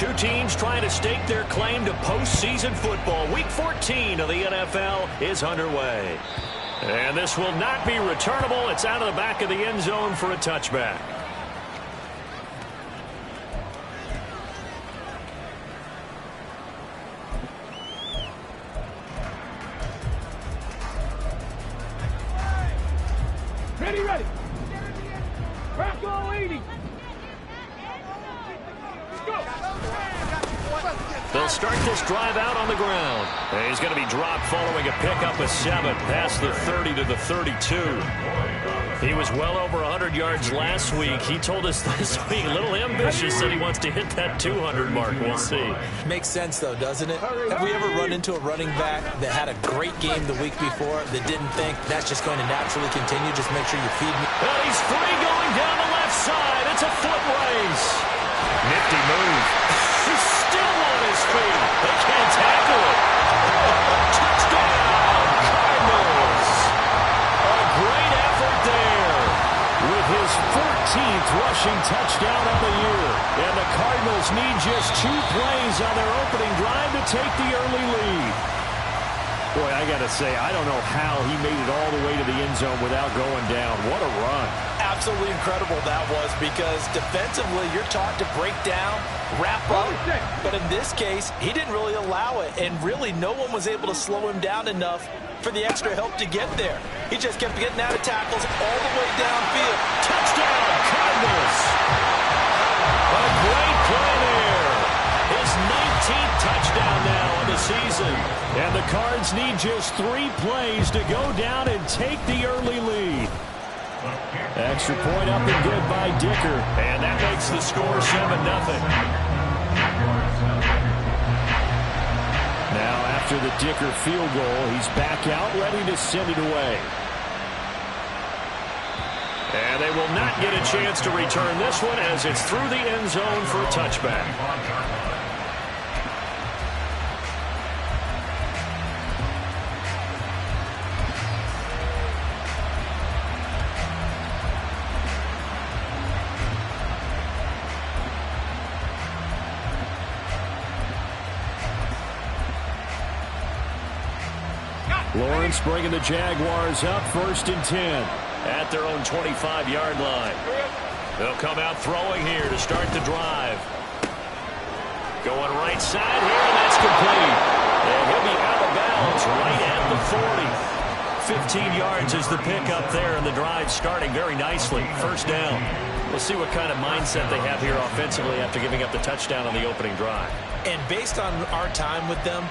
Two teams trying to stake their claim to postseason football. Week 14 of the NFL is underway. And this will not be returnable. It's out of the back of the end zone for a touchback. Ready. Crack all 80. They'll start this drive out on the ground. And he's going to be dropped following a pickup of 7 past the 30 to the 32. He was well over 100 yards last week. He told us this week, a little ambitious, that he wants to hit that 200 mark. We'll see. Makes sense, though, doesn't it? Have we ever run into a running back that had a great game the week before that didn't think that's just going to naturally continue? Just make sure you feed me. Well, he's free going down the left side. It's a foot race. Nifty move. He's still on his feet. They can't tackle it. Touchdown, Cardinals. A great effort there with his 14th rushing touchdown of the year. And the Cardinals need just 2 plays on their opening drive to take the early lead. Boy, I got to say, I don't know how he made it all the way to the end zone without going down. What a run. Absolutely incredible that was, because defensively you're taught to break down, wrap up, but in this case he didn't really allow it, and really no one was able to slow him down enough for the extra help to get there. He just kept getting out of tackles all the way downfield. Touchdown, Cardinals! A great play there. His 19th touchdown now of the season. And the Cards need just 3 plays to go down and take the early lead. Extra point up and good by Dicker. And that makes the score 7-0. Now after the Dicker field goal, he's back out ready to send it away. And they will not get a chance to return this one as it's through the end zone for a touchback. Lawrence bringing the Jaguars up 1st and 10 at their own 25-yard line. They'll come out throwing here to start the drive. Going right side here, and that's complete. And he'll be out of bounds right at the 40. 15 yards is the pickup there, and the drive starting very nicely. 1st down. We'll see what kind of mindset they have here offensively after giving up the touchdown on the opening drive. And based on our time with them,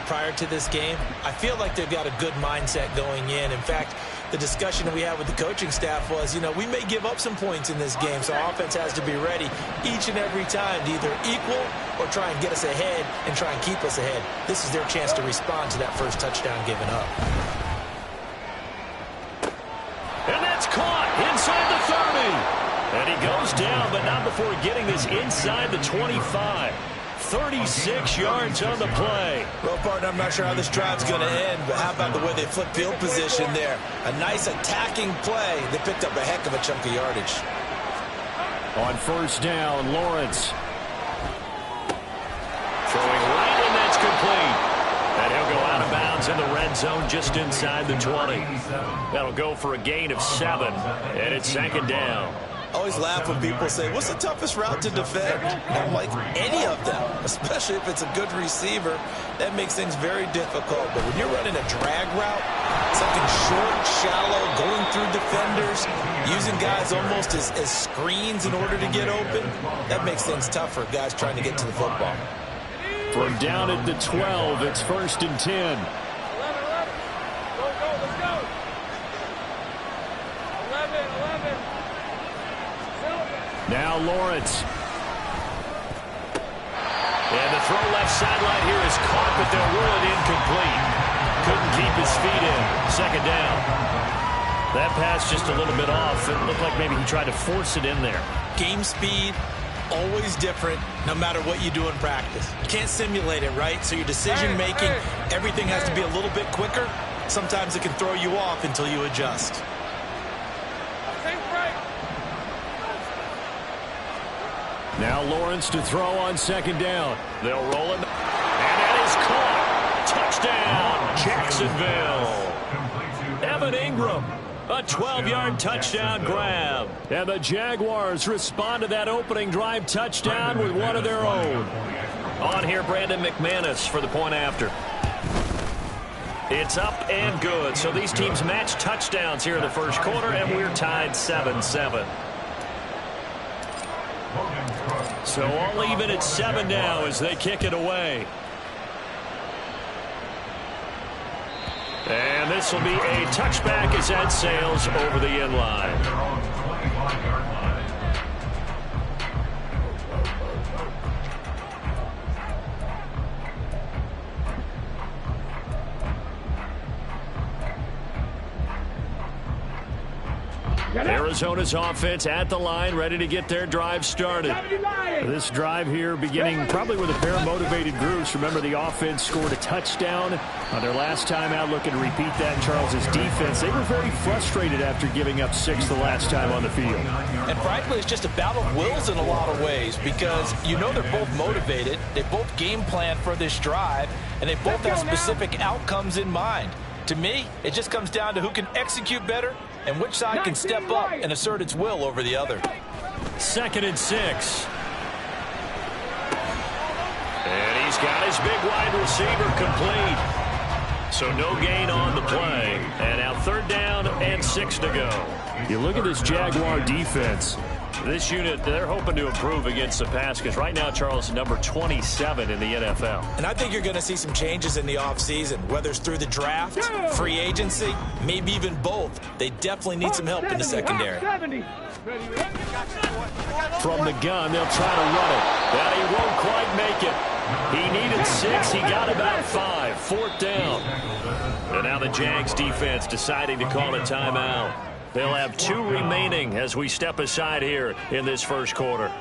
prior to this game, I feel like they've got a good mindset going in. In fact, the discussion that we had with the coaching staff was, we may give up some points in this game, so our offense has to be ready each and every time to either equal or try and get us ahead and try and keep us ahead. This is their chance to respond to that first touchdown given up. And that's caught inside the 30. And he goes down, but not before getting this inside the 25. 36 yards on the play. Well, partner, I'm not sure how this drive's going to end, but how about the way they flip field position there? A nice attacking play. They picked up a heck of a chunk of yardage. On 1st down, Lawrence. Throwing right, and that's complete. And he'll go out of bounds in the red zone just inside the 20. That'll go for a gain of 7, and it's 2nd down. I always laugh when people say, what's the toughest route to defend? And I'm like, any of them, especially if it's a good receiver. That makes things very difficult. But when you're running a drag route, something short, shallow, going through defenders, using guys almost as screens in order to get open, that makes things tough for guys trying to get to the football. From down at the 12, it's 1st and 10. Now Lawrence. And the throw left sideline here is caught, but they'll rule it incomplete. Couldn't keep his feet in. 2nd down. That pass just a little bit off. It looked like maybe he tried to force it in there. Game speed, always different, no matter what you do in practice. You can't simulate it, right? So your decision-making, everything has to be a little bit quicker. Sometimes it can throw you off until you adjust. Now Lawrence to throw on second down. They'll roll it. And that is caught. Touchdown, Jacksonville. Evan Ingram, a 12-yard touchdown grab. And the Jaguars respond to that opening drive touchdown with one of their own. On here, Brandon McManus for the point after. It's up and good. So these teams match touchdowns here in the first quarter, and we're tied 7-7. So all even at 7 now as they kick it away. And this will be a touchback as that sails over the end line. Arizona's offense at the line, ready to get their drive started. This drive here beginning probably with a pair of motivated groups. Remember, the offense scored a touchdown on their last time out, looking to repeat that in Charles's defense. They were very frustrated after giving up 6 the last time on the field. And frankly, it's just a battle of wills in a lot of ways because you know they're both motivated. They both game plan for this drive, and they both have specific outcomes in mind. To me, it just comes down to who can execute better and which side can step up and assert its will over the other. 2nd and 6. And he's got his big wide receiver complete. So no gain on the play. And now 3rd down and 6 to go. You look at this Jaguar defense. This unit, they're hoping to improve against the pass because right now, Charles, number 27 in the NFL. And I think you're going to see some changes in the offseason, whether it's through the draft, free agency, maybe even both. They definitely need some help in the secondary. From the gun, they'll try to run it. But he won't quite make it. He needed 6. He got about 5. 4th down. And now the Jags defense deciding to call a timeout. They'll have 2 remaining as we step aside here in this first quarter.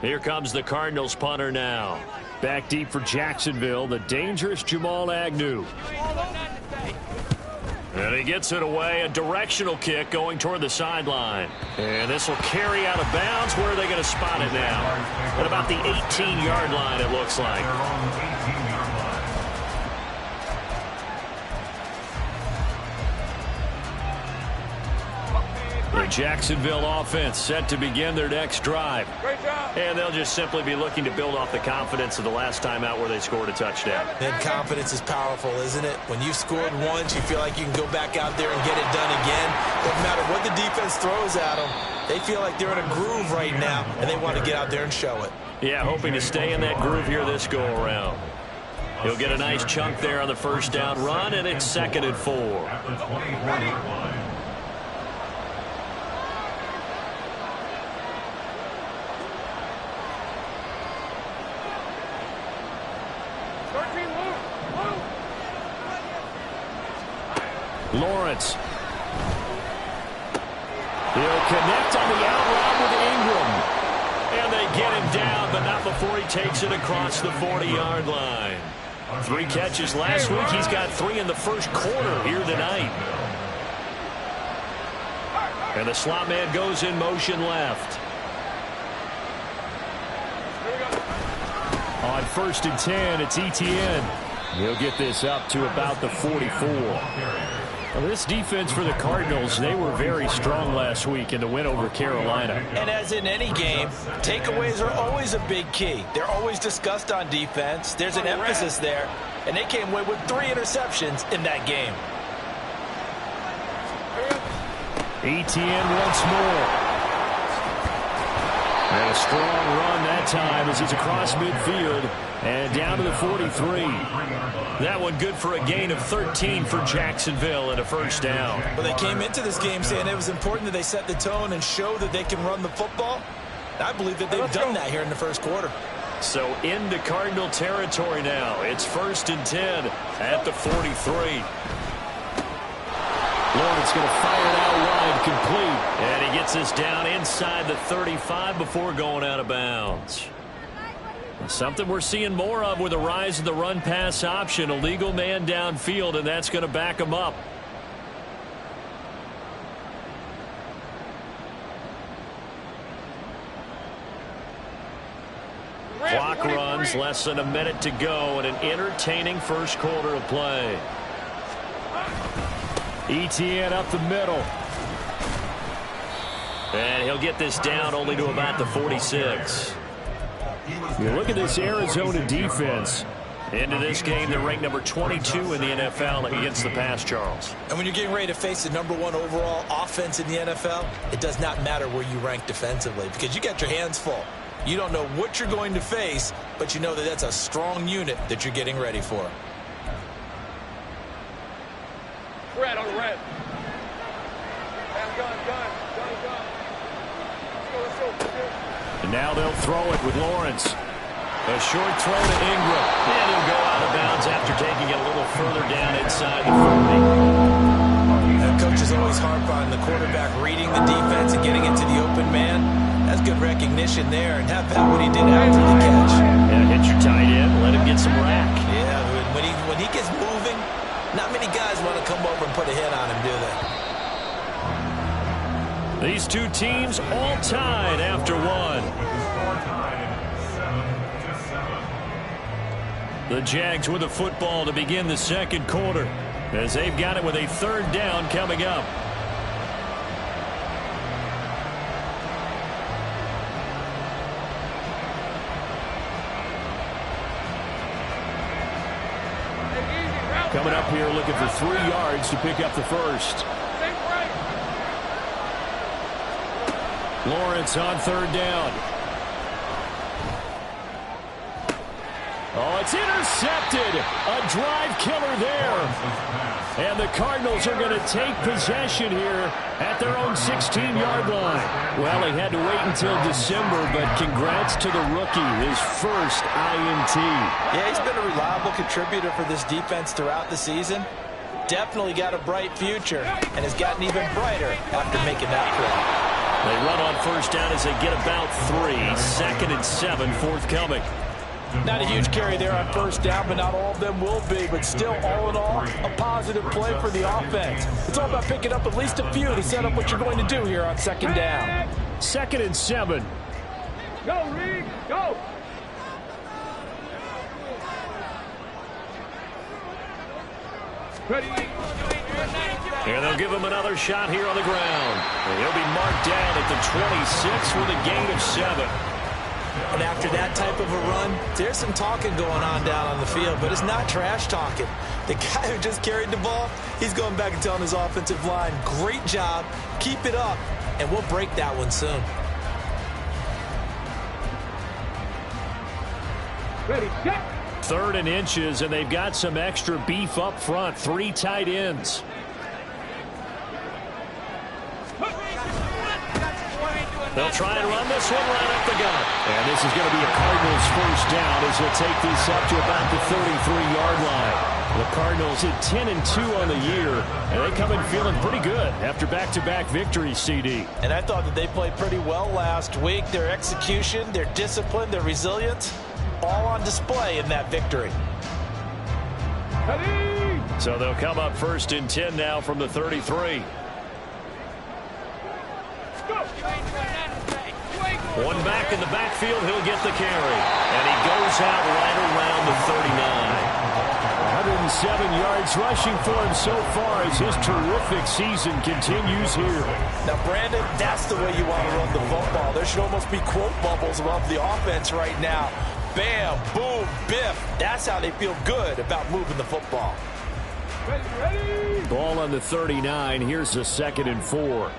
Here comes the Cardinals punter now. Back deep for Jacksonville, the dangerous Jamal Agnew. And he gets it away, a directional kick going toward the sideline. And this will carry out of bounds. Where are they going to spot it now? At about the 18-yard line, it looks like. The Jacksonville offense set to begin their next drive. And they'll just simply be looking to build off the confidence of the last time out where they scored a touchdown. And confidence is powerful, isn't it? When you've scored once, you feel like you can go back out there and get it done again. Doesn't matter what the defense throws at them. They feel like they're in a groove right now, and they want to get out there and show it. Yeah, hoping to stay in that groove here this go-around. He'll get a nice chunk there on the first down run, and it's 2nd and 4. Lawrence. He'll connect on the out route with Ingram. And they get him down, but not before he takes it across the 40-yard line. 3 catches last week. He's got 3 in the first quarter here tonight. And the slot man goes in motion left. On 1st and 10, it's Etienne. He'll get this up to about the 44. Well, this defense for the Cardinals, they were very strong last week in the win over Carolina. And as in any game, takeaways are always a big key. They're always discussed on defense. There's an emphasis there. And they came away with 3 interceptions in that game. Etienne once more. And a strong run that time as he's across midfield and down to the 43. That one good for a gain of 13 for Jacksonville and a first down. Well, they came into this game saying it was important that they set the tone and show that they can run the football. I believe that they've done that here in the first quarter. So into Cardinal territory now. It's 1st and 10 at the 43. Lawrence going to fire it out wide, complete. And he gets this down inside the 35 before going out of bounds. Something we're seeing more of with the rise of the run-pass option. A legal man downfield, and that's going to back him up. Clock runs, less than a minute to go, and an entertaining first quarter of play. ETN up the middle. And he'll get this down only to about the 46. You look at this Arizona defense. Into this game, they're ranked number 22 in the NFL against the pass, Charles. And when you're getting ready to face the #1 overall offense in the NFL, it does not matter where you rank defensively because you got your hands full. You don't know what you're going to face, but you know that that's a strong unit that you're getting ready for. Red on red. Gun. Let's go. And now they'll throw it with Lawrence. A short throw to Ingram. And he'll go out of bounds after taking it a little further down inside the 40. The coach is always harp on the quarterback reading the defense and getting into the open man. That's good recognition there. And how about what he did after the catch? Yeah, hit your tight end. Let him get some rack. Yeah, when he gets moving, not many guys want to come over and put a hit on him, do they? These two teams all tied after one. The Jags with the football to begin the second quarter as they've got it with a third down coming up. Coming up here looking for 3 yards to pick up the first. Lawrence on third down. Oh, it's intercepted. A drive killer there. And the Cardinals are going to take possession here at their own 16-yard line. Well, he had to wait until December, but congrats to the rookie, his first INT. Yeah, he's been a reliable contributor for this defense throughout the season. Definitely got a bright future and has gotten even brighter after making that play. They run on first down as they get about 3. 2nd and 7 forthcoming. Not a huge carry there on first down, but not all of them will be. But still, all in all, a positive play for the offense. It's all about picking up at least a few to set up what you're going to do here on second down. 2nd and 7. Go, Reed, go. Ready. And they'll give him another shot here on the ground. And he'll be marked down at the 26 with a gain of 7. And after that type of a run, there's some talking going on down on the field, but it's not trash talking. The guy who just carried the ball, he's going back and telling his offensive line, great job, keep it up, and we'll break that one soon. Ready, set. 3rd and inches, and they've got some extra beef up front. 3 tight ends. They'll try and run this one right up the gut. And this is going to be a Cardinals first down as they'll take this up to about the 33-yard line. The Cardinals at 10-2 on the year, and they come in feeling pretty good after back-to-back victories, CD. And I thought that they played pretty well last week. Their execution, their discipline, their resilience, all on display in that victory. Ready. So they'll come up 1st and 10 now from the 33. One back in the backfield, he'll get the carry. And he goes out right around the 39. 107 yards rushing for him so far as his terrific season continues here. Now, Brandon, that's the way you want to run the football. There should almost be quote bubbles above the offense right now. Bam, boom, biff. That's how they feel good about moving the football. Ready. Ball on the 39. Here's a 2nd and 4.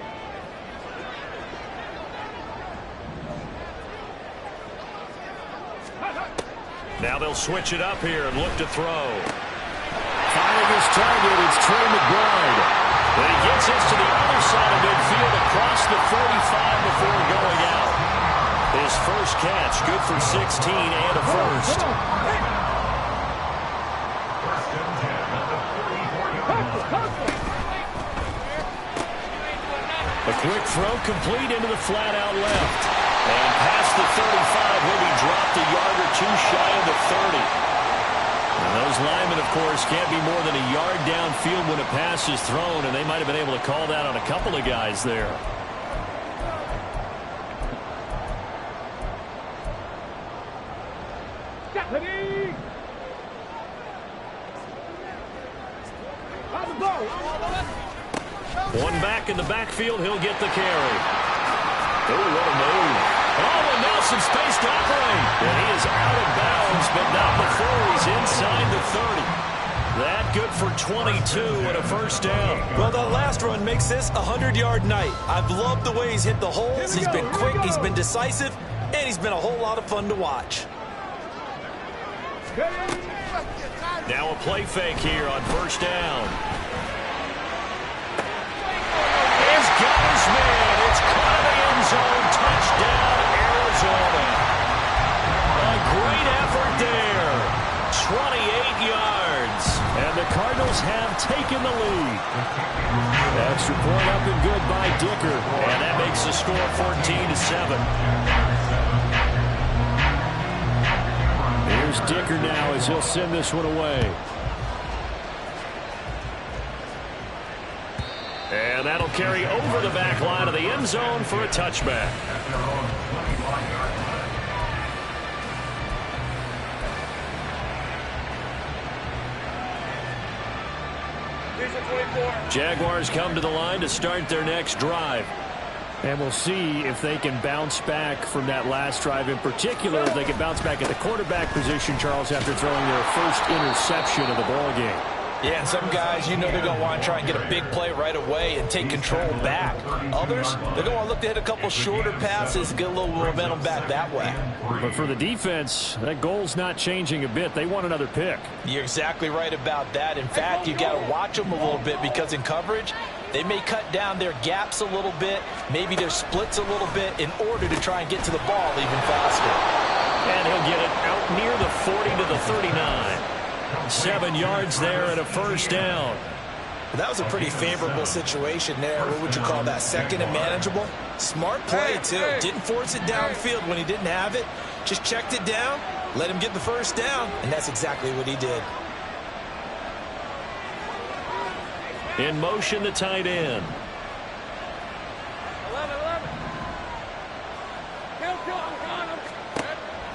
Now they'll switch it up here and look to throw. Finding his target, it's Trey McBride. But he gets this to the other side of midfield across the 45 before going out. His first catch, good for 16 and a first. A quick throw complete into the flat out left. And past the 35, he'll be dropped a yard or two shy of the 30. And those linemen, of course, can't be more than a yard downfield when a pass is thrown, and they might have been able to call that on a couple of guys there. One back in the backfield, he'll get the carry. Oh, what a move. Oh, and now some space to operate. And he is out of bounds, but not before he's inside the 30. That good for 22 and a first down. Well, that last run makes this a 100-yard night. I've loved the way he's hit the holes. He's been quick, he's been decisive, and he's been a whole lot of fun to watch. Now a play fake here on first down. Here's got his man. It's caught in the end zone. Touchdown, Arizona. A great effort there. 28 yards. And the Cardinals have taken the lead. Extra point up and good by Dicker. And that makes the score 14-7. Here's Dicker now as he'll send this one away. And that'll carry over the back line of the end zone for a touchback. Jaguars come to the line to start their next drive. And we'll see if they can bounce back from that last drive in particular. If they can bounce back at the quarterback position, Charles, after throwing their first interception of the ball game. Yeah, and some guys, you know they're going to want to try and get a big play right away and take control back. Others, they're going to want to look to hit a couple shorter passes, get a little momentum back that way. But for the defense, that goal's not changing a bit. They want another pick. You're exactly right about that. In fact, you got to watch them a little bit because in coverage, they may cut down their gaps a little bit, maybe their splits a little bit in order to try and get to the ball even faster. And he'll get it out near the 40 to the 39. 7 yards there and a first down. That was a pretty favorable situation there. What would you call that? Second and manageable? Smart play, too. Didn't force it downfield when he didn't have it. Just checked it down, let him get the first down, and that's exactly what he did. In motion, the tight end. 11.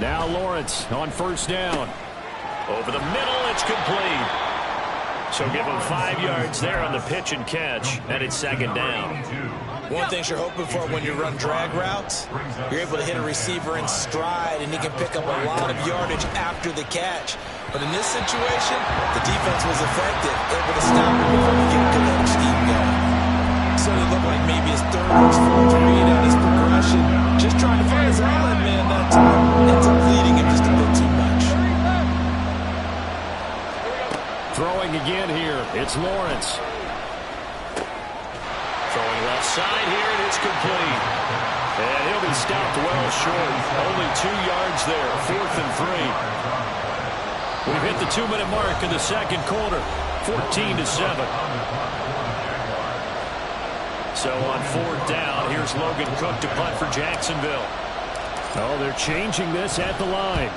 Now Lawrence on first down. Over the middle, it's complete. So give him 5 yards there on the pitch and catch, and it's second down. One thing you're hoping for when you run drag routes, you're able to hit a receiver in stride, and he can pick up a lot of yardage after the catch. But in this situation, the defense was effective, able to stop him before he could get a scheme going. So it looked like maybe his third or fourth read on his progression, just trying to find his island man that time, ends up leading him just a bit too much. Throwing again here, it's Lawrence. Throwing left side here, and it's complete. And he'll be stopped well short. Only 2 yards there, 4th and 3. We've hit the 2-minute mark in the second quarter, 14-7. So on 4th down, here's Logan Cook to punt for Jacksonville. Oh, they're changing this at the line.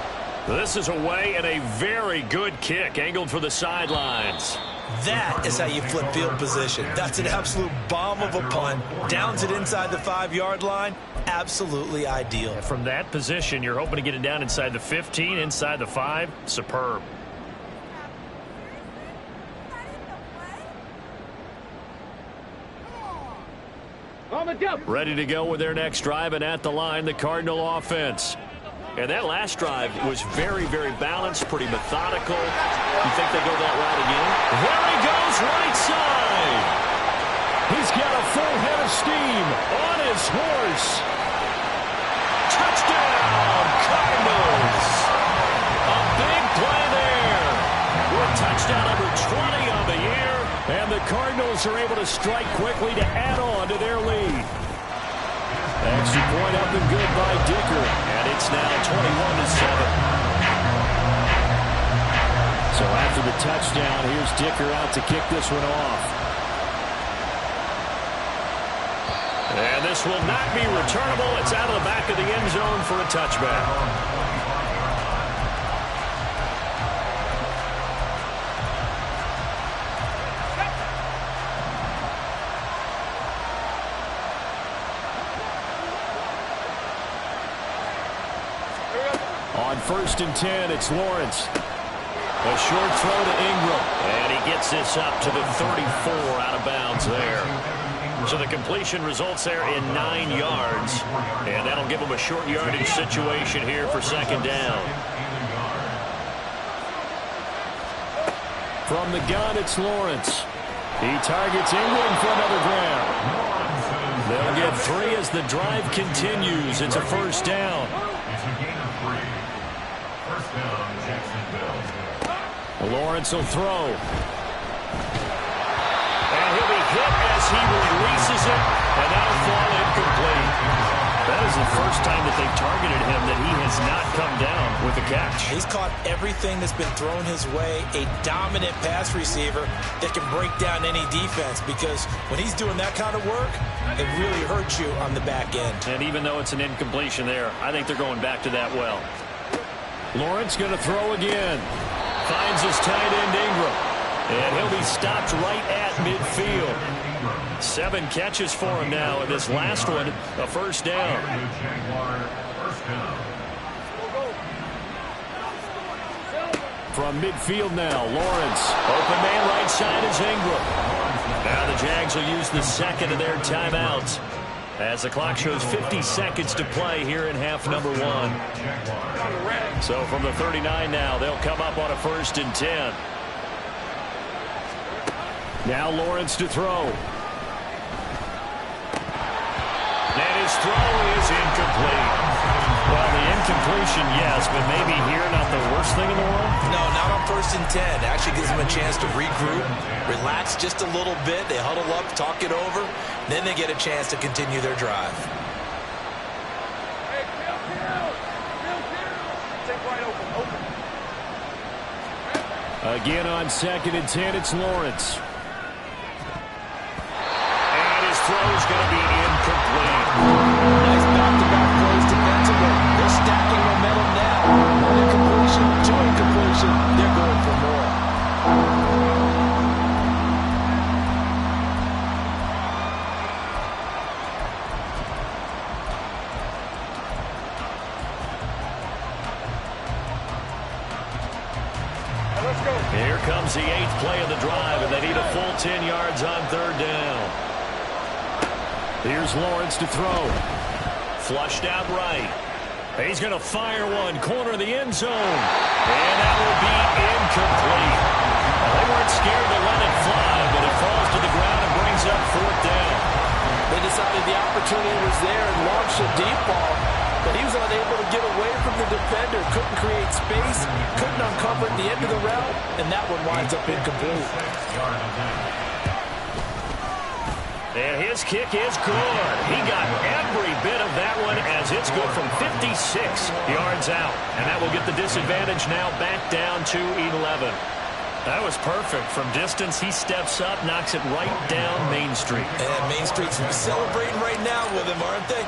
This is away and a very good kick angled for the sidelines. That is how you flip field position. That's an absolute bomb of a punt. Downs it inside the 5-yard line. Absolutely ideal. From that position, you're hoping to get it down inside the 15, inside the 5. Superb. Ready to go with their next drive, and at the line, the Cardinal offense. And that last drive was very, very balanced, pretty methodical. You think they go that route again? There he goes, right side. He's got a full head of steam on his horse. Touchdown, Cardinals. A big play there. With touchdown number 20 on the year. And the Cardinals are able to strike quickly to add on to their lead. Extra point up and good by Dicker. And it's now 21-7. So after the touchdown, here's Dicker out to kick this one off. And this will not be returnable. It's out of the back of the end zone for a touchback. On 1st and 10, it's Lawrence. A short throw to Ingram. And he gets this up to the 34 out of bounds there. So the completion results there in 9 yards. And that'll give him a short yardage situation here for 2nd down. From the gun, it's Lawrence. He targets Ingram for another grab. They'll get 3 as the drive continues. It's a 1st down. Lawrence will throw. And he'll be hit as he releases it, and that'll fall incomplete. That is the first time that they've targeted him that he has not come down with a catch. He's caught everything that's been thrown his way. A dominant pass receiver that can break down any defense, because when he's doing that kind of work, it really hurts you on the back end. And even though it's an incompletion there, I think they're going back to that well. Lawrence going to throw again. Finds his tight end Ingram. And he'll be stopped right at midfield. 7 catches for him now, and this last one, a 1st down. From midfield now, Lawrence. Open man right side is Ingram. Now the Jags will use the 2nd of their timeouts, as the clock shows 50 seconds to play here in half number 1. So from the 39 now, they'll come up on a 1st and 10. Now Lawrence to throw. And his throw is incomplete. Well, the incompletion, yes, but maybe here not the worst thing in the world? No, not on 1st and 10. Actually gives them a chance to regroup, relax just a little bit. They huddle up, talk it over. Then they get a chance to continue their drive. Again on 2nd and 10, it's Lawrence. And his throw is going to be incomplete. Nice back-to-back plays defensively. They're stacking momentum now. 1 incompletion, 2 incompletion. They're going for more. Here comes the 8th play of the drive, and they need a full 10 yards on 3rd down. Here's Lawrence to throw. Flushed out right. He's going to fire one, corner of the end zone. And that will be incomplete. Well, they weren't scared to let it fly, but it falls to the ground and brings up 4th down. They decided the opportunity was there and launched a deep ball, but he was unable to get away from the defender, couldn't create space, couldn't uncover at the end of the route, and that one winds up incomplete. And his kick is good. He got every bit of that one as it's good from 56 yards out. And that will get the disadvantage now back down to 11. That was perfect. From distance, he steps up, knocks it right down Main Street. And Main Street's celebrating right now with him, aren't they?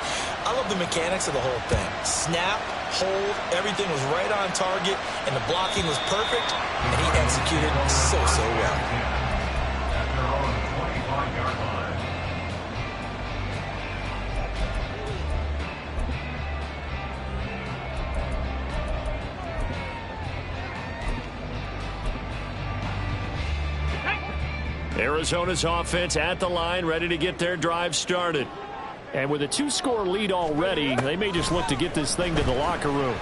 I love the mechanics of the whole thing. Snap, hold, everything was right on target, and the blocking was perfect, and he executed so well. Arizona's offense at the line, ready to get their drive started. And with a 2-score lead already, they may just look to get this thing to the locker room.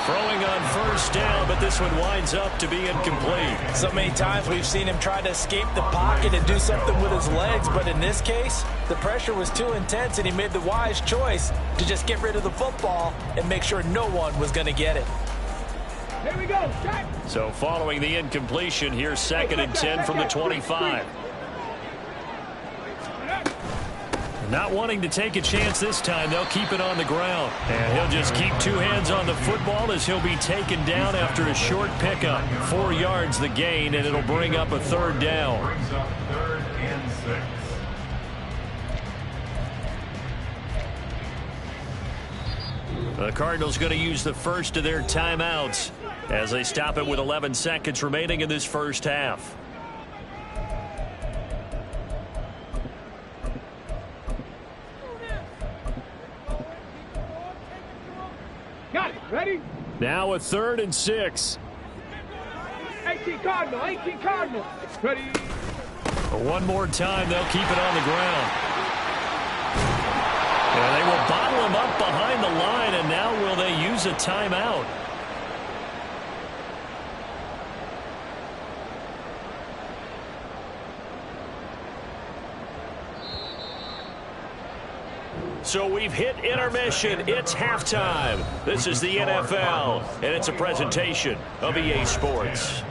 Throwing on 1st down, but this one winds up to be incomplete. So many times we've seen him try to escape the pocket and do something with his legs, but in this case, the pressure was too intense and he made the wise choice to just get rid of the football and make sure no one was going to get it. Here we go. Check. So following the incompletion, here's 2nd and 10 from the 25. Not wanting to take a chance this time, they'll keep it on the ground. And he'll just keep two hands on the football as he'll be taken down after a short pickup. 4 yards the gain, and it'll bring up a third down. Brings up 3rd and 6. The Cardinals going to use the first of their timeouts as they stop it with 11 seconds remaining in this first half. Got it. Ready? Now a 3rd and 6. 18 Cardinal. 18 Cardinal. Ready? One more time, they'll keep it on the ground. And they will bottle him up behind the line, and now will they use a timeout? So we've hit intermission. It's halftime. This is the NFL, and it's a presentation of EA Sports.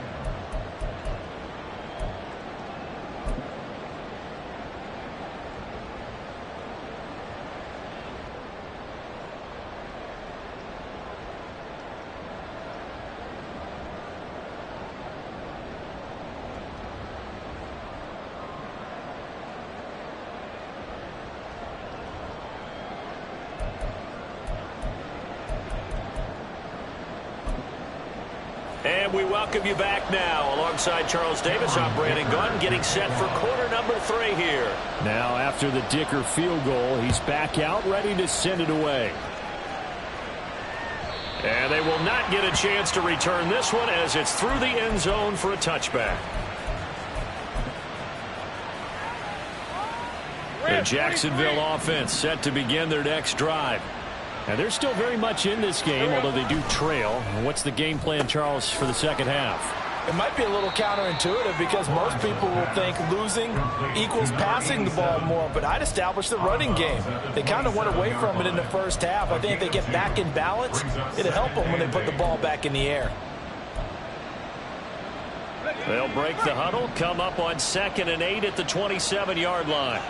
And we welcome you back now. Alongside Charles Davis, I'm Brandon Gunn, getting set for quarter number 3 here. Now, after the Dicker field goal, he's back out, ready to send it away. And they will not get a chance to return this one as it's through the end zone for a touchback. The Jacksonville offense set to begin their next drive. And they're still very much in this game, although they do trail. What's the game plan, Charles, for the second half? It might be a little counterintuitive because most people will think losing equals passing the ball more, but I'd establish the running game. They kind of went away from it in the first half. I think if they get back in balance, it'll help them when they put the ball back in the air. They'll break the huddle, come up on 2nd and 8 at the 27-yard line.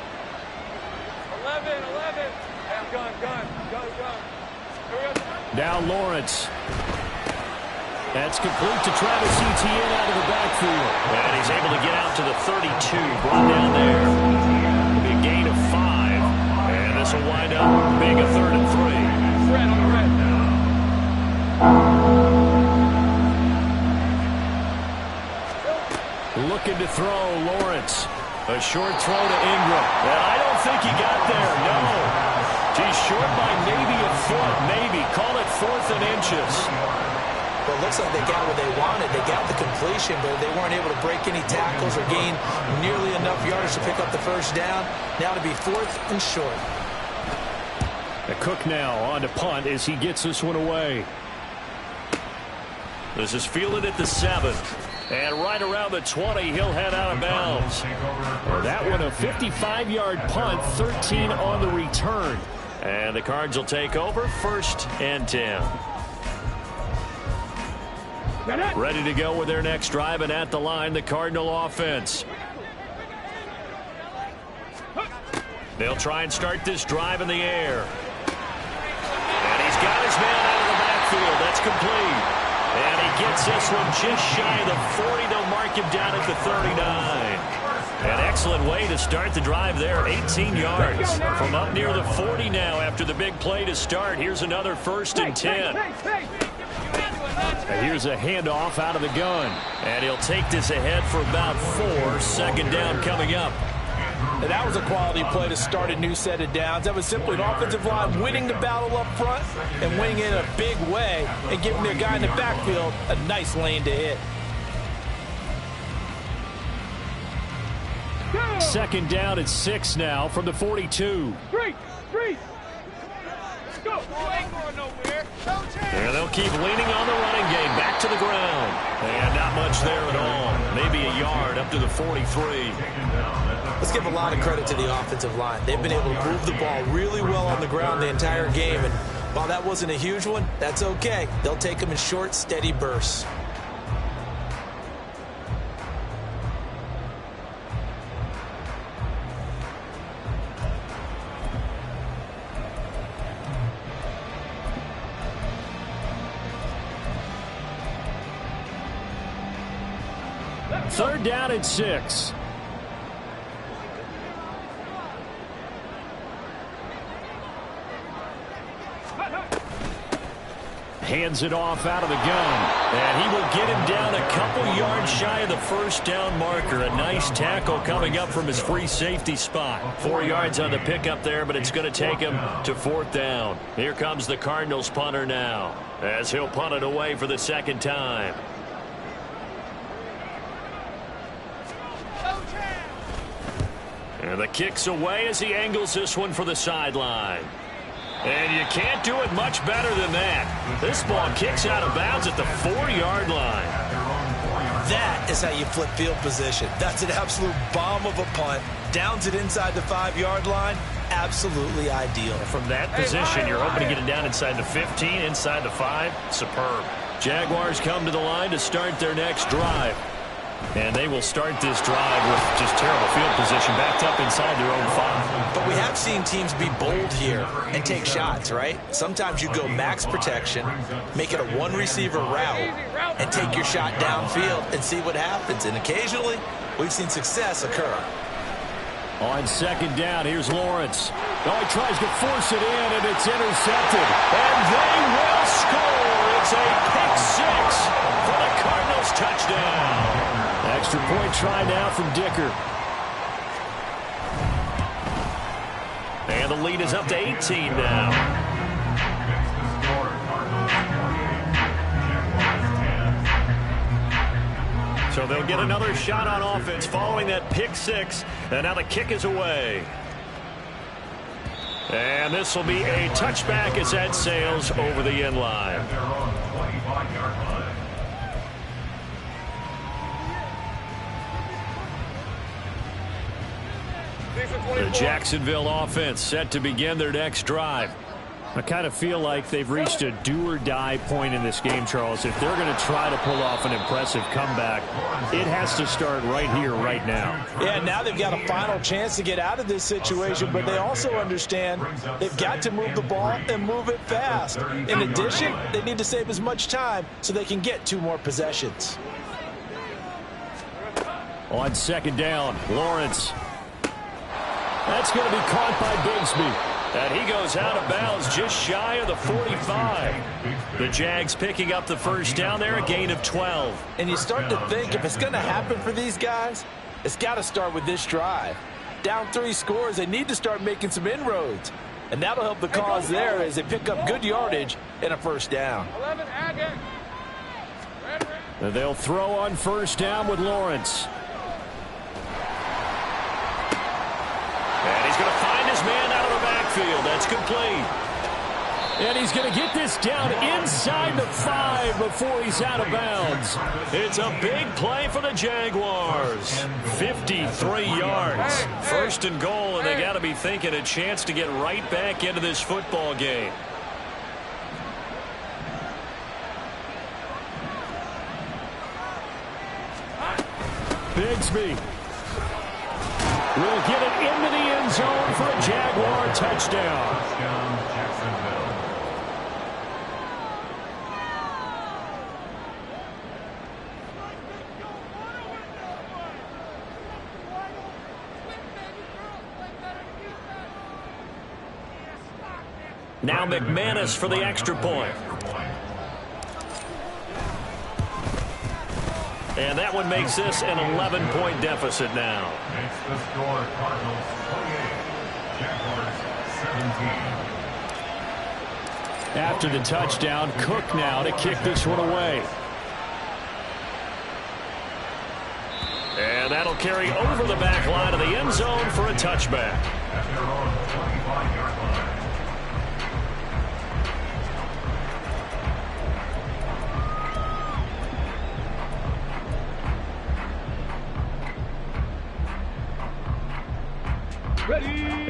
11. Gun. Now Lawrence. That's complete to Travis Etienne out of the backfield. And he's able to get out to the 32. Brought down there. Big gain of 5. And this will wind up being a 3rd and 3. Red on the red. Looking to throw, Lawrence. A short throw to Ingram. And I don't think he got there, no. He's short by maybe a foot, maybe. Call it 4th and inches. Well, it looks like they got what they wanted. They got the completion, but they weren't able to break any tackles or gain nearly enough yards to pick up the first down. Now to be 4th and short. Cook now on to punt as he gets this one away. This is fielded at the 7. And right around the 20, he'll head out of bounds. Well, that one a 55-yard punt, 13 on the return. And the Cards will take over 1st and 10. Ready to go with their next drive, and at the line, the Cardinal offense. They'll try and start this drive in the air. And he's got his man out of the backfield. That's complete. And he gets this one just shy of the 40. They'll mark him down at the 39. An excellent way to start the drive there. 18 yards from up near the 40 now after the big play to start. Here's another 1st and 10. And here's a handoff out of the gun. And he'll take this ahead for about 4. 2nd down coming up. And that was a quality play to start a new set of downs. That was simply an offensive line winning the battle up front and winning it in a big way and giving their guy in the backfield a nice lane to hit. 2nd down at 6 now from the 42. Three. Go. Ain't going nowhere. And they'll keep leaning on the running game. Back to the ground. And not much there at all. Maybe a yard up to the 43. Let's give a lot of credit to the offensive line. They've been able to move the ball really well on the ground the entire game. And while that wasn't a huge one, that's okay. They'll take them in short, steady bursts. Third down and 6. Hands it off out of the gun. And he will get him down a couple yards shy of the first down marker. A nice tackle coming up from his free safety spot. 4 yards on the pickup there, but it's going to take him to fourth down. Here comes the Cardinals punter now, as he'll punt it away for the second time. And the kick's away as he angles this one for the sideline. And you can't do it much better than that. This ball kicks out of bounds at the 4-yard line. That is how you flip field position. That's an absolute bomb of a punt. Downs it inside the 5-yard line. Absolutely ideal. From that position, you're hoping to get it down inside the 15, inside the 5. Superb. Jaguars come to the line to start their next drive. And they will start this drive with just terrible field position, backed up inside their own 5. But we have seen teams be bold here and take shots, right? Sometimes you go max protection, make it a one-receiver route, and take your shot downfield and see what happens. And occasionally, we've seen success occur. On second down, here's Lawrence. Oh, he tries to force it in, and it's intercepted. And they will score. It's a pick 6 for the Cardinals touchdown. Extra point try now from Dicker. And the lead is up to 18 now. So they'll get another shot on offense following that pick 6. And now the kick is away. And this will be a touchback as that sails over the end line. The Jacksonville offense set to begin their next drive. I kind of feel like they've reached a do-or-die point in this game, Charles. If they're going to try to pull off an impressive comeback, it has to start right here, right now. Yeah, now they've got a final chance to get out of this situation, but they also understand they've got to move the ball and move it fast. In addition, they need to save as much time so they can get 2 more possessions. On second down, Lawrence. That's going to be caught by Bigsby. And he goes out of bounds just shy of the 45. The Jags picking up the first down there, a gain of 12. And you start to think if it's going to happen for these guys, it's got to start with this drive. Down 3 scores, they need to start making some inroads. And that'll help the cause there as they pick up good yardage and a first down. And they'll throw on first down with Lawrence. And he's going to find his man out of the backfield. That's complete. And he's going to get this down inside the 5 before he's out of bounds. It's a big play for the Jaguars. 53 yards. First and goal, and they got to be thinking a chance to get right back into this football game. Bigsby will get it into the end zone for a Jaguar touchdown. Now McManus for the extra point. And that one makes this an 11-point deficit now. Makes the score Cardinals 28, Jaguars 17. After the touchdown, Cook now to kick this one away. And that'll carry over the back line of the end zone for a touchback. At their own 25-yard line.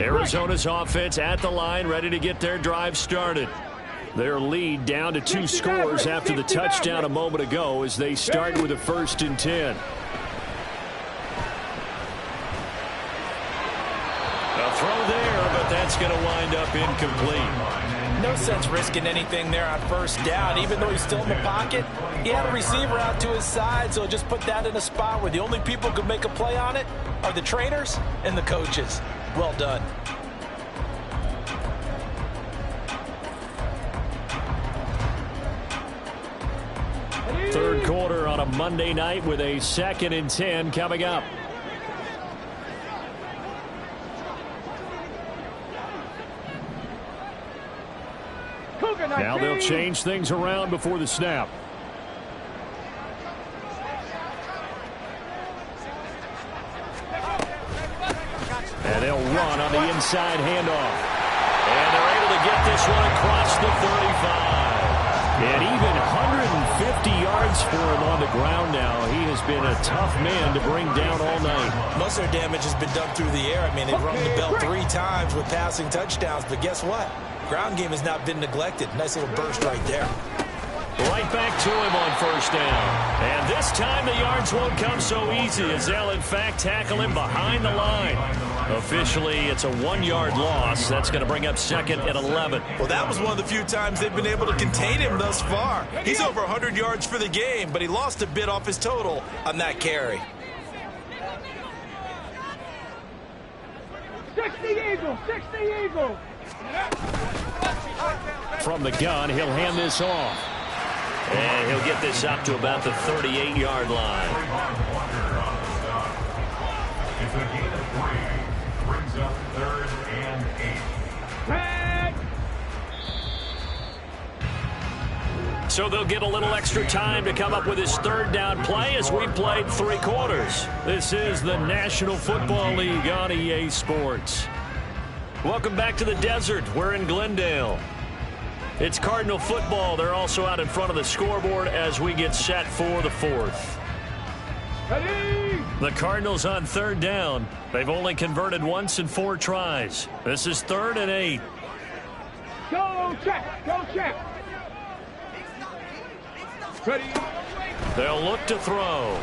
Arizona's offense at the line, ready to get their drive started. Their lead down to 2 scores after the touchdown a moment ago as they start with a 1st and 10. A throw there, but that's going to wind up incomplete. No sense risking anything there on first down. Even though he's still in the pocket, he had a receiver out to his side, so just put that in a spot where the only people who can make a play on it are the trainers and the coaches. Well done. Third quarter on a Monday night with a 2nd and 10 coming up. Now they'll change things around before the snap. And they'll run on the inside handoff. And they're able to get this one across the 35. And even 150 yards for him on the ground now. He has been a tough man to bring down all night. Most of their damage has been done through the air. I mean, they've rung the bell 3 times with passing touchdowns, but guess what? Ground game has not been neglected. Nice little burst right there. Right back to him on first down. And this time the yards won't come so easy as they'll, in fact, tackle him behind the line. Officially, it's a 1-yard loss. That's going to bring up 2nd and 11. Well, that was one of the few times they've been able to contain him thus far. He's over 100 yards for the game, but he lost a bit off his total on that carry. 60 Eagles, 60 Eagles. From the gun, he'll hand this off. And he'll get this up to about the 38-yard line. It's a gain of 3. Brings up 3rd and 8. So they'll get a little extra time to come up with his 3rd down play as we played 3 quarters. This is the National Football League on EA Sports. Welcome back to the desert. We're in Glendale. It's Cardinal football. They're also out in front of the scoreboard as we get set for the 4th. Ready? The Cardinals on 3rd down. They've only converted once in 4 tries. This is 3rd and 8. Go check, go check. Ready? They'll look to throw.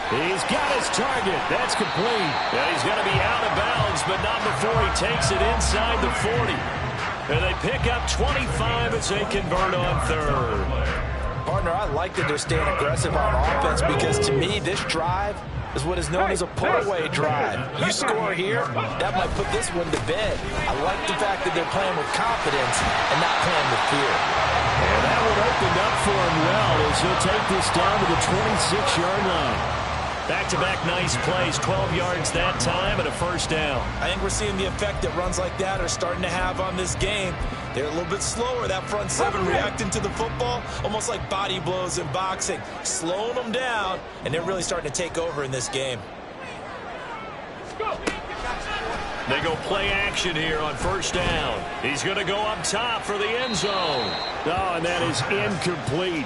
He's got his target. That's complete. And he's going to be out of bounds, but not before he takes it inside the 40. And they pick up 25 as they convert on 3rd. Partner, I like that they're staying aggressive on offense because, to me, this drive is what is known as a pull-away drive. You score here, that might put this one to bed. I like the fact that they're playing with confidence and not playing with fear. And that one opened up for him well as he'll take this down to the 26-yard line. Back-to-back nice plays, 12 yards that time and a 1st down. I think we're seeing the effect that runs like that are starting to have on this game. They're a little bit slower, that front 7 reacting to the football, almost like body blows in boxing, slowing them down, and they're really starting to take over in this game. They go play action here on 1st down. He's going to go up top for the end zone. Oh, and that is incomplete.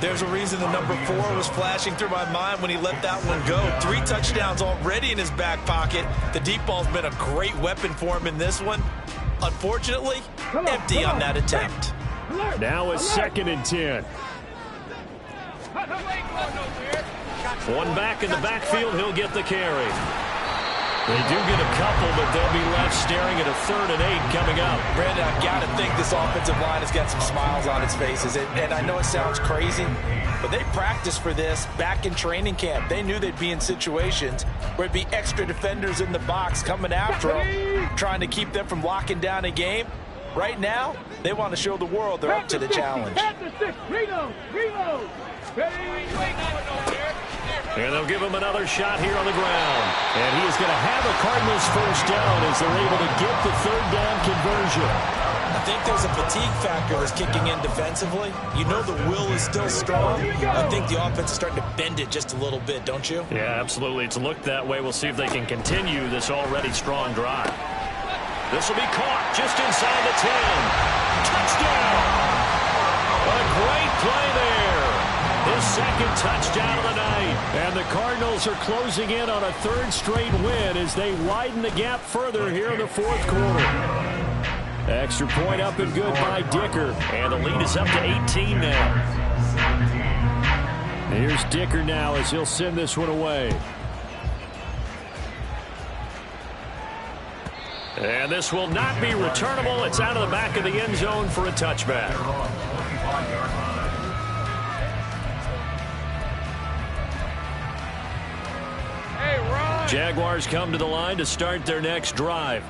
There's a reason the number 4 was flashing through my mind when he let that one go. 3 touchdowns already in his back pocket. The deep ball's been a great weapon for him in this one. Unfortunately, empty on that attempt. Now a 2nd and 10. One back in the backfield, he'll get the carry. They do get a couple, but they'll be left staring at a 3rd and 8 coming up. Brandon, I've got to think this offensive line has got some smiles on its faces. And I know it sounds crazy, but they practiced for this back in training camp. They knew they'd be in situations where it'd be extra defenders in the box coming after them, trying to keep them from locking down a game. Right now, they want to show the world they're up to the challenge. Reload, reload. And they'll give him another shot here on the ground. And he is going to have the Cardinals 1st down as they're able to get the 3rd down conversion. I think there's a fatigue factor that's kicking in defensively. You know the will is still strong. I think the offense is starting to bend it just a little bit, don't you? Yeah, absolutely. It's looked that way. We'll see if they can continue this already strong drive. This will be caught just inside the 10. Touchdown! A great play there. His 2nd touchdown of the night. And the Cardinals are closing in on a 3rd straight win as they widen the gap further here in the 4th quarter. Extra point up and good by Dicker. And the lead is up to 18 now. Here's Dicker now as he'll send this one away. And this will not be returnable. It's out of the back of the end zone for a touchback. Jaguars come to the line to start their next drive.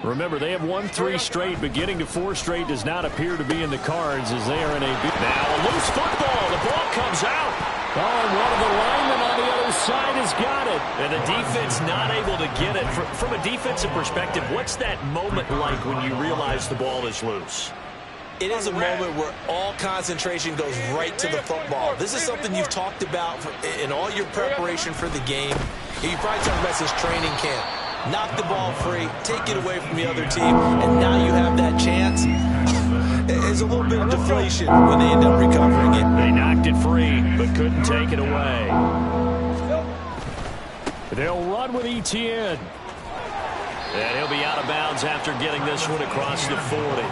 Remember, they have won 3 straight, but getting to 4 straight does not appear to be in the cards as they are in a... Now a loose football. The ball comes out. Oh, and one of the linemen on the other side has got it. And the defense not able to get it. From a defensive perspective, what's that moment like when you realize the ball is loose? It is a moment where all concentration goes right to the football. This is something you've talked about in all your preparation for the game. You probably talked about since training camp. Knock the ball free, take it away from the other team, and now you have that chance. There's a little bit of deflation when they end up recovering it. They knocked it free, but couldn't take it away. They'll run with ETN. And he'll be out of bounds after getting this one across the 40.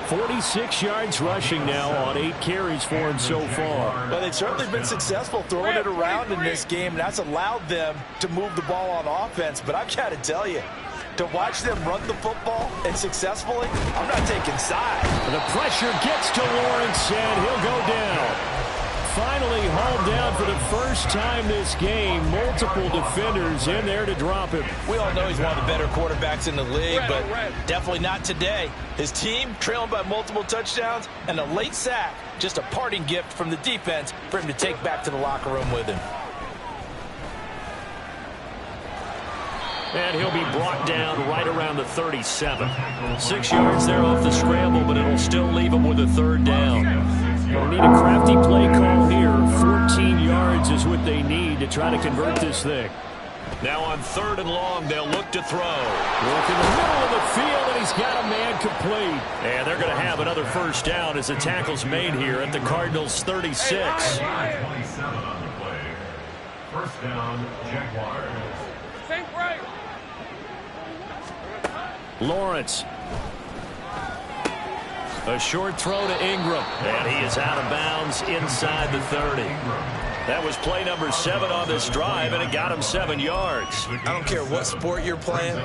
46 yards rushing now on 8 carries for him so far. Well, they've certainly been successful throwing it around in this game, and that's allowed them to move the ball on offense. But I've got to tell you, to watch them run the football and successfully, I'm not taking sides. The pressure gets to Lawrence, and he'll go down. Finally hauled down for the first time this game. Multiple defenders in there to drop him. We all know he's one of the better quarterbacks in the league, but definitely not today. His team trailing by multiple touchdowns and a late sack. Just a parting gift from the defense for him to take back to the locker room with him. And he'll be brought down right around the 37. 6 yards there off the scramble, but it'll still leave him with a 3rd down. They'll need a crafty play call here. 14 yards is what they need to try to convert this thing. Now on 3rd and long, they'll look to throw. Look in the middle of the field, and he's got a man complete. And they're going to have another 1st down as the tackle's made here at the Cardinals' 36. 27 on the play. 1st down, Jaguars. Lawrence. A short throw to Ingram. And he is out of bounds inside the 30. That was play number 7 on this drive, and it got him 7 yards. I don't care what sport you're playing.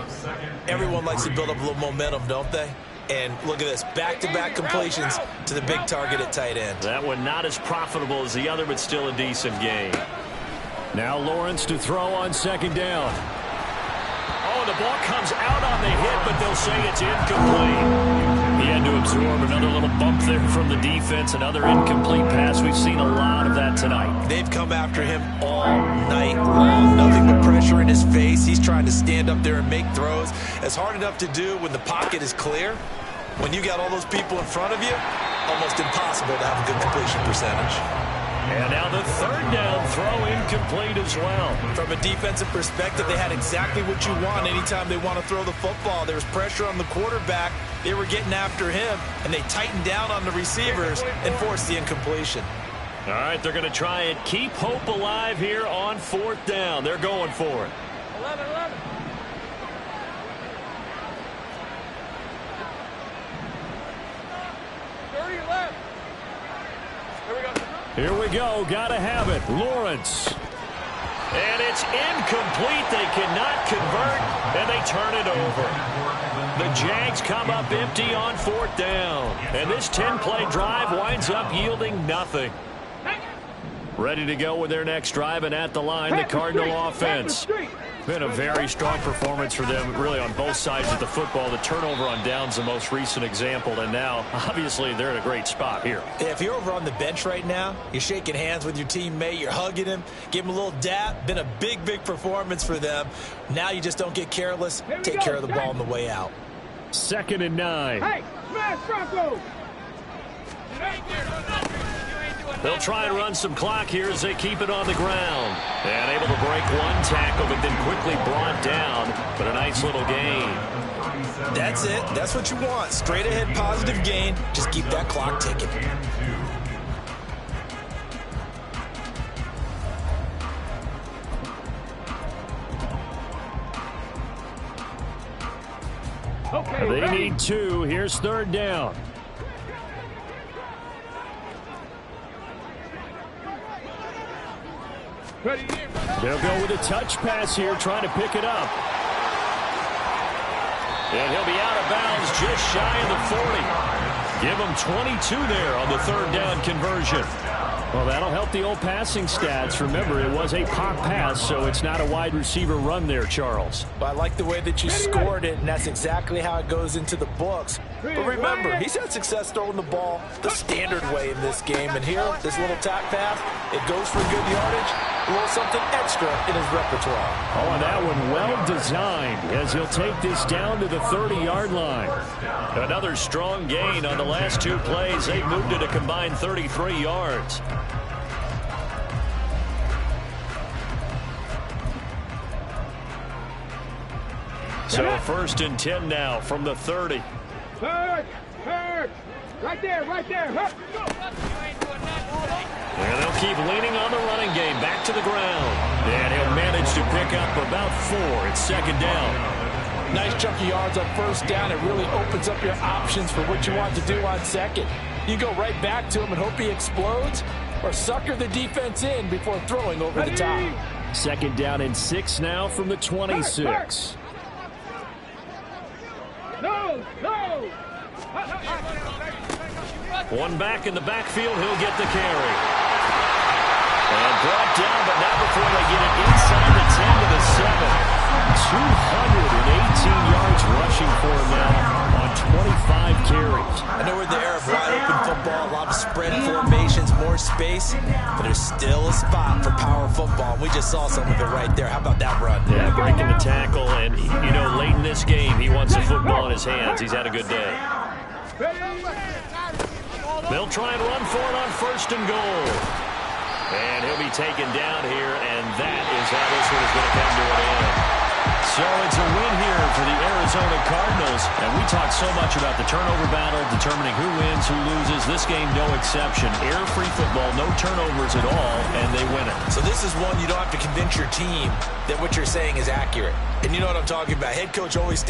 Everyone likes to build up a little momentum, don't they? And look at this, back-to-back completions to the big target at tight end. That one not as profitable as the other, but still a decent game. Now Lawrence to throw on 2nd down. Oh, the ball comes out on the hit, but they'll say it's incomplete. He had to absorb another little bump there from the defense, another incomplete pass. We've seen a lot of that tonight. They've come after him all night long. Nothing but pressure in his face. He's trying to stand up there and make throws. It's hard enough to do when the pocket is clear. When you got all those people in front of you, almost impossible to have a good completion percentage. And now the 3rd down throw incomplete as well. From a defensive perspective, they had exactly what you want anytime they want to throw the football. There was pressure on the quarterback. They were getting after him, and they tightened down on the receivers and forced the incompletion. All right, they're going to try and keep hope alive here on 4th down. They're going for it. 11. 30 left. Here we go. Here we go. Got to have it. Lawrence. And it's incomplete. They cannot convert, and they turn it over. The Jags come up empty on 4th down. And this 10-play drive winds up yielding nothing. Ready to go with their next drive, and at the line, the Cardinal offense. Been a very strong performance for them, really, on both sides of the football. The turnover on downs, the most recent example, and now, obviously, they're in a great spot here. If you're over on the bench right now, you're shaking hands with your teammate, you're hugging him, give him a little dap. Been a big, big performance for them. Now you just don't get careless. Take care of the ball on the way out. 2nd and 9. Hey, smash Bronco! They'll try and run some clock here as they keep it on the ground. And able to break one tackle, but then quickly brought down. But a nice little gain. That's it. That's what you want. Straight ahead positive gain. Just keep that clock ticking. Okay, they need 2. Here's 3rd down. They'll go with a touch pass here, trying to pick it up. And he'll be out of bounds just shy of the 40. Give him 22 there on the third down conversion. Well, that'll help the old passing stats. Remember, it was a pop pass, so it's not a wide receiver run there, Charles. But I like the way that you scored it, and that's exactly how it goes into the books. But remember, he's had success throwing the ball the standard way in this game. And here, this little tap pass, it goes for good yardage, a little something extra in his repertoire. Oh, and that one well designed as he'll take this down to the 30-yard line. Another strong gain on the last two plays. They moved it a combined 33 yards. So 1st and 10 now from the 30. Hurt! Right there, right there. And they'll keep leaning on the running game. Back to the ground. And he'll manage to pick up about 4. It's 2nd down. Nice chunk of yards on 1st down. It really opens up your options for what you want to do on 2nd. You go right back to him and hope he explodes, or sucker the defense in before throwing over the top. 2nd down and 6 now from the 26. No! One back in the backfield. He'll get the carry. And brought down, but not before they get it inside the 10 to the 7. 218 yards rushing for him now on 25 carries. I know we're in the era of wide-open football, a lot of spread formations, more space, but there's still a spot for power football. We just saw some of it right there. How about that run? Yeah, breaking the tackle, and, you know, late in this game, he wants the football in his hands. He's had a good day. They'll try and run for it on 1st and goal. And he'll be taken down here, and that is how this one is going to come to an end. So it's a win here for the Arizona Cardinals. And we talked so much about the turnover battle, determining who wins, who loses. This game, no exception. Error-free football, no turnovers at all, and they win it. So this is one you don't have to convince your team that what you're saying is accurate. And you know what I'm talking about. Head coach always stands